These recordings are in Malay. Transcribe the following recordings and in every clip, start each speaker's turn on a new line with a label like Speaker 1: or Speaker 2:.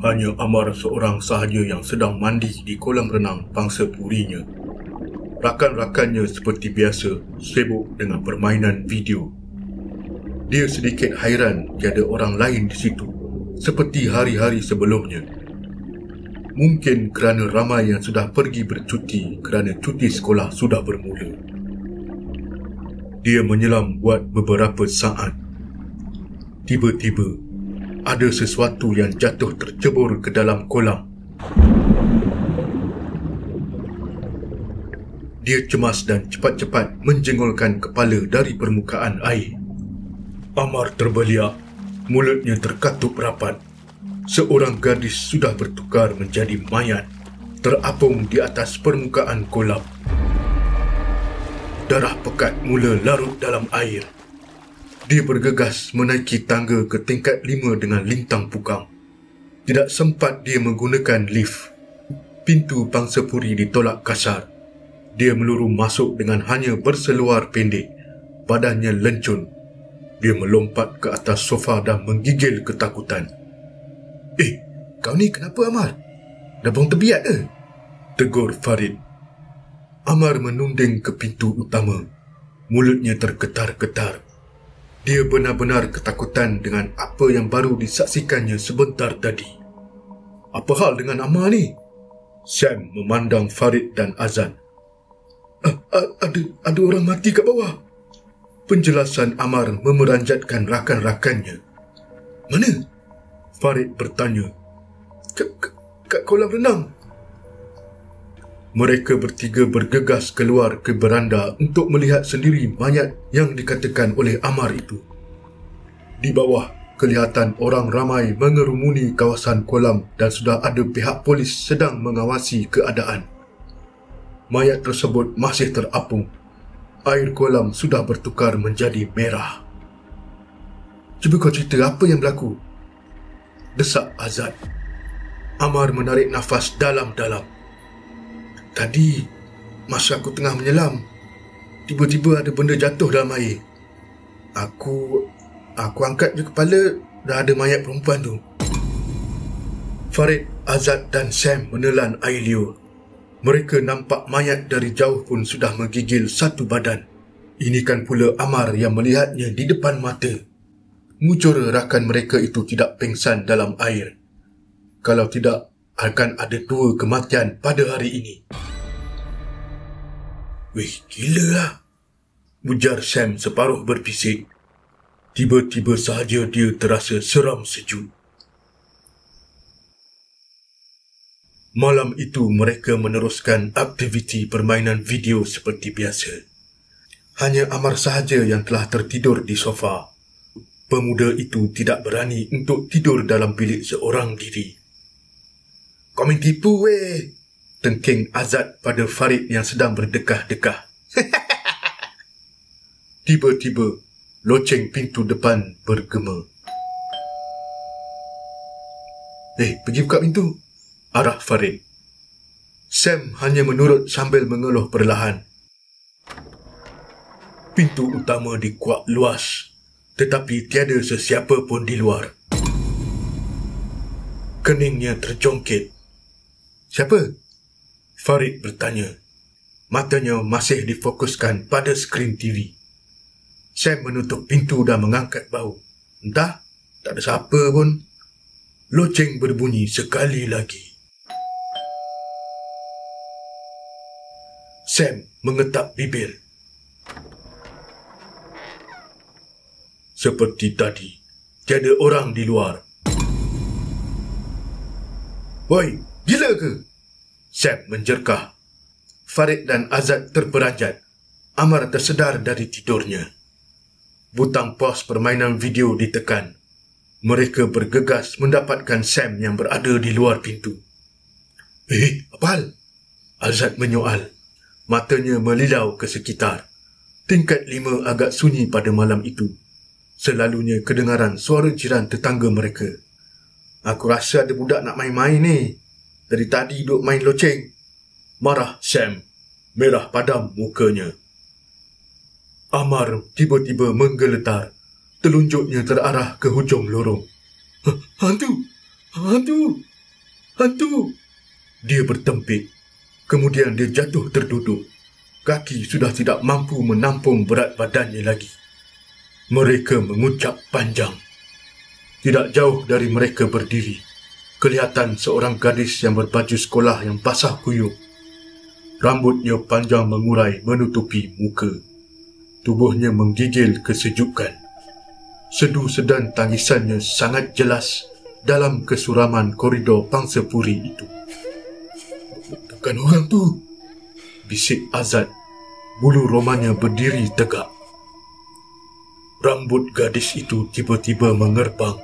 Speaker 1: Hanya Amar seorang sahaja yang sedang mandi di kolam renang pangsa purinya. Rakan-rakannya seperti biasa sibuk dengan permainan video. Dia sedikit hairan tiada orang lain di situ, seperti hari-hari sebelumnya. Mungkin kerana ramai yang sudah pergi bercuti kerana cuti sekolah sudah bermula. Dia menyelam buat beberapa saat. Tiba-tiba, ada sesuatu yang jatuh tercebur ke dalam kolam. Dia cemas dan cepat-cepat menjengolkan kepala dari permukaan air. Amar terbeliak, mulutnya terkatup rapat. Seorang gadis sudah bertukar menjadi mayat, terapung di atas permukaan kolam. Darah pekat mula larut dalam air. Dia bergegas menaiki tangga ke tingkat 5 dengan lintang pukang. Tidak sempat dia menggunakan lift. Pintu pangsapuri ditolak kasar. Dia meluru masuk dengan hanya berseluar pendek. Badannya lencun. Dia melompat ke atas sofa dan menggigil ketakutan. Kau ni kenapa, Amar? Dah bong terbiat ke? Tegur Farid. Amar menunding ke pintu utama. Mulutnya tergetar-getar. Dia benar-benar ketakutan dengan apa yang baru disaksikannya sebentar tadi. Apa hal dengan Amar ni? Sam memandang Farid dan Azan. Ada orang mati kat bawah. Penjelasan Amar memeranjatkan rakan-rakannya. Mana? Farid bertanya. Kat kolam renang. Mereka bertiga bergegas keluar ke beranda untuk melihat sendiri mayat yang dikatakan oleh Amar itu. Di bawah, kelihatan orang ramai mengerumuni kawasan kolam dan sudah ada pihak polis sedang mengawasi keadaan. Mayat tersebut masih terapung. Air kolam sudah bertukar menjadi merah. Cuba kau cerita apa yang berlaku? Desak Azad. Amar menarik nafas dalam-dalam. Tadi, masa aku tengah menyelam, tiba-tiba ada benda jatuh dalam air. Aku angkat je kepala, dah ada mayat perempuan tu. Farid, Azad dan Sam menelan air liur. Mereka nampak mayat dari jauh pun sudah menggigil satu badan. Ini kan pula Amar yang melihatnya di depan mata. Mujur rakan mereka itu tidak pingsan dalam air. Kalau tidak, akan ada 2 kematian pada hari ini. Weh, gila lah, ujar Sam separuh berbisik. Tiba-tiba sahaja dia terasa seram sejuk. Malam itu mereka meneruskan aktiviti permainan video seperti biasa. Hanya Amar sahaja yang telah tertidur di sofa. Pemuda itu tidak berani untuk tidur dalam bilik seorang diri. Kau main tipu weh, tengking Azad pada Farid yang sedang berdekah-dekah. Tiba-tiba, loceng pintu depan bergema. Pergi buka pintu, arah Farid. Sam hanya menurut sambil mengeluh perlahan. Pintu utama dikuak luas, tetapi tiada sesiapa pun di luar. Keningnya terjongkit. Siapa? Farid bertanya. Matanya masih difokuskan pada skrin TV. Sam menutup pintu dan mengangkat bahu. Entah, tak ada siapa pun. Loceng berbunyi sekali lagi. Sam mengetap bibir. Seperti tadi, tiada orang di luar. Woi, gila ke? Sam menjerkah. Farid dan Azad terperanjat. Amar tersedar dari tidurnya. Butang pos permainan video ditekan. Mereka bergegas mendapatkan Sam yang berada di luar pintu. Apa hal? Azad menyoal. Matanya melilau ke sekitar. Tingkat 5 agak sunyi pada malam itu. Selalunya kedengaran suara jiran tetangga mereka. Aku rasa ada budak nak main-main ni. Dari tadi duduk main loceng. Marah Sam. Merah padam mukanya. Amar tiba-tiba menggeletar. Telunjuknya terarah ke hujung lorong. Hantu! Hantu! Hantu! Dia bertempik. Kemudian dia jatuh terduduk. Kaki sudah tidak mampu menampung berat badannya lagi. Mereka mengucap panjang. Tidak jauh dari mereka berdiri, kelihatan seorang gadis yang berbaju sekolah yang basah kuyup. Rambutnya panjang mengurai menutupi muka. Tubuhnya menggigil kesejukan. Sedu-sedan tangisannya sangat jelas dalam kesuraman koridor Pangsapuri itu. "Bukan orang tu," bisik Azad. Bulu romanya berdiri tegak. Rambut gadis itu tiba-tiba mengerbang.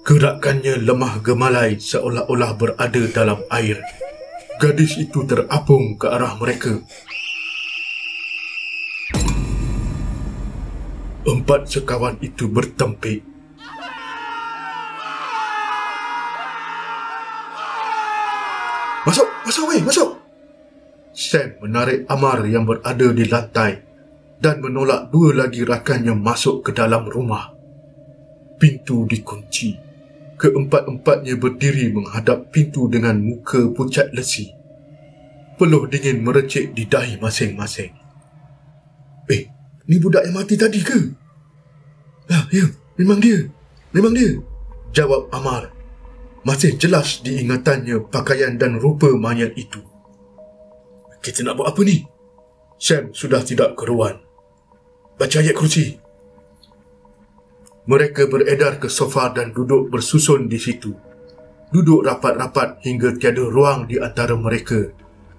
Speaker 1: Gerakannya lemah gemalai seolah-olah berada dalam air. Gadis itu terapung ke arah mereka. 4 sekawan itu bertempik. Masuk weh, masuk!" Sam menarik Amar yang berada di lantai dan menolak 2 lagi rakannya masuk ke dalam rumah. Pintu dikunci. Keempat-empatnya berdiri menghadap pintu dengan muka pucat lesi. Peluh dingin merecik di dahi masing-masing. Ni budak yang mati tadi ke?" Ya, memang dia. Jawab Amar. Masih jelas diingatannya pakaian dan rupa mayat itu. "Kita nak buat apa ni?" Sam sudah tidak keruan. "Baca ayat kursi." Mereka beredar ke sofa dan duduk bersusun di situ. Duduk rapat-rapat hingga tiada ruang di antara mereka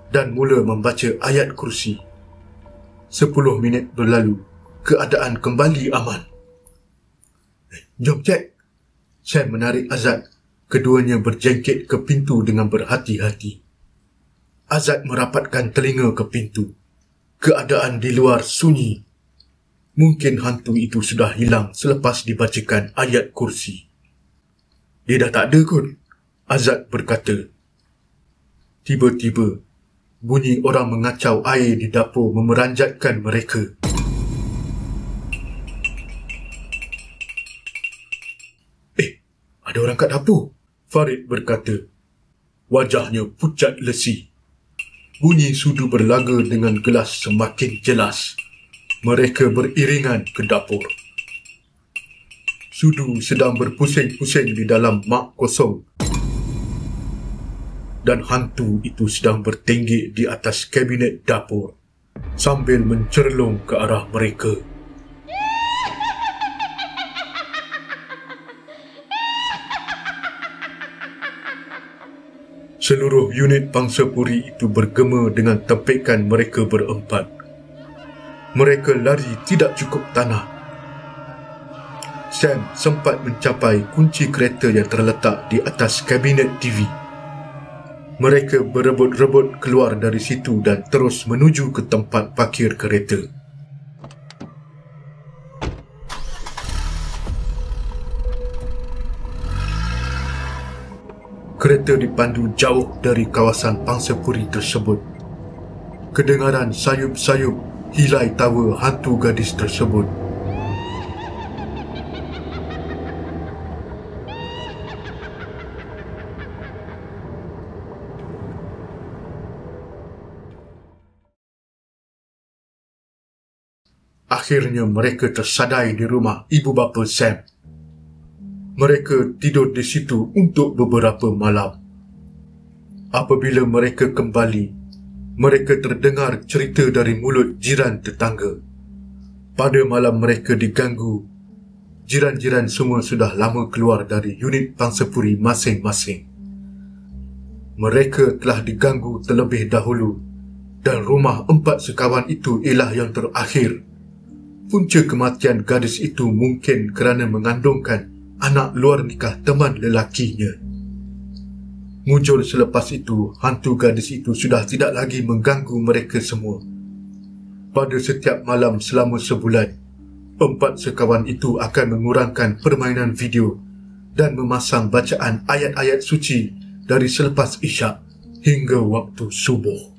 Speaker 1: dan mula membaca ayat kursi. 10 minit berlalu, keadaan kembali aman. "Jom cek." Sam menarik Azad. Keduanya berjengkit ke pintu dengan berhati-hati. Azad merapatkan telinga ke pintu. Keadaan di luar sunyi. Mungkin hantu itu sudah hilang selepas dibacakan ayat kursi. "Dia dah tak ada kot," Azad berkata. Tiba-tiba, bunyi orang mengacau air di dapur memeranjatkan mereka. "Ada orang kat dapur," Farid berkata. Wajahnya pucat lesi. Bunyi sudu berlaga dengan gelas semakin jelas. Mereka beriringan ke dapur. Sudu sedang berpusing-pusing di dalam mak kosong. Dan hantu itu sedang bertinggi di atas kabinet dapur sambil mencerlong ke arah mereka. Seluruh unit Pangsapuri itu bergema dengan tempikan mereka berempat. Mereka lari tidak cukup tanah. Sam sempat mencapai kunci kereta yang terletak di atas kabinet TV. Mereka berebut-rebut keluar dari situ dan terus menuju ke tempat parkir kereta. Kereta dipandu jauh dari kawasan Pangsapuri tersebut. Kedengaran sayup-sayup hilai tawa hantu gadis tersebut. Akhirnya mereka tersadai di rumah ibu bapa Sam. Mereka tidur di situ untuk beberapa malam. Apabila mereka kembali, mereka terdengar cerita dari mulut jiran tetangga. Pada malam mereka diganggu, jiran-jiran semua sudah lama keluar dari unit Pangsapuri masing-masing. Mereka telah diganggu terlebih dahulu dan rumah 4 sekawan itu ialah yang terakhir. Punca kematian gadis itu mungkin kerana mengandungkan anak luar nikah teman lelakinya. Mujur selepas itu, hantu gadis itu sudah tidak lagi mengganggu mereka semua. Pada setiap malam selama sebulan, 4 sekawan itu akan mengurangkan permainan video dan memasang bacaan ayat-ayat suci dari selepas isyak hingga waktu subuh.